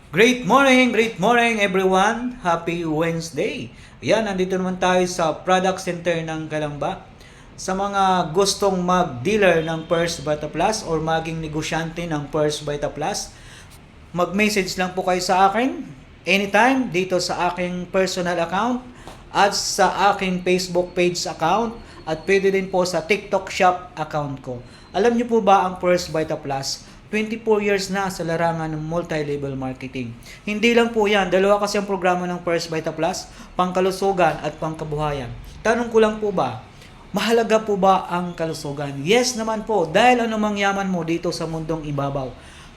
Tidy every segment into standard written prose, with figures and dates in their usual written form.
Great morning everyone. Happy Wednesday. Yan, nandito naman tayo sa Product Center ng Kalamba. Sa mga gustong mag-dealer ng First Vita Plus or maging negosyante ng First Vita Plus, mag-message lang po kayo sa akin anytime dito sa aking personal account at sa aking Facebook page account at pwede din po sa TikTok shop account ko. Alam niyo po ba ang First Vita Plus? 24 years na sa larangan ng multi-level marketing. Hindi lang po yan, dalawa kasi ang programa ng First Vita Plus, pangkalusugan at pangkabuhayan. Tanong ko lang po ba, mahalaga po ba ang kalusugan? Yes naman po, dahil anumang yaman mo dito sa mundong ibabaw,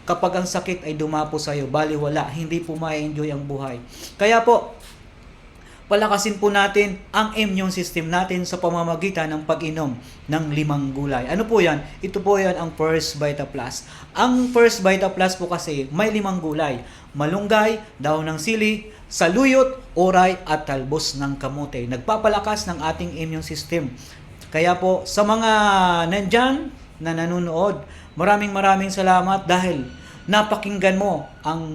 kapag ang sakit ay dumapo sa iyo, baliwala, hindi po ma-enjoy ang buhay. Kaya po, palakasin po natin ang immune system natin sa pamamagitan ng pag-inom ng 5 gulay. Ano po yan? Ito po yan ang First Vita Plus. Ang First Vita Plus po kasi may 5 gulay. Malunggay, daon ng sili, saluyot, oray at talbos ng kamote. Nagpapalakas ng ating immune system. Kaya po sa mga nandyan na nanonood, maraming salamat dahil napakinggan mo ang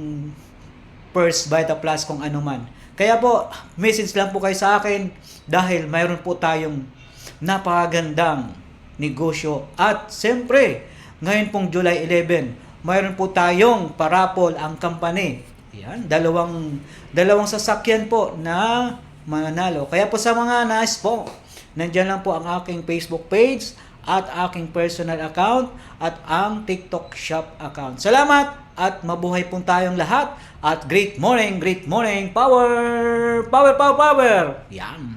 First Vita Plus kung ano man. Kaya po, message lang po kayo sa akin dahil mayroon po tayong napakagandang negosyo. At siyempre, ngayon pong July 11, mayroon po tayong parapol ang company. Yan, dalawang sasakyan po na mananalo. Kaya po sa mga nais po, nandyan lang po ang aking Facebook page at aking personal account at ang TikTok shop account. Salamat at mabuhay po tayong lahat at great morning, power! Power! Yan!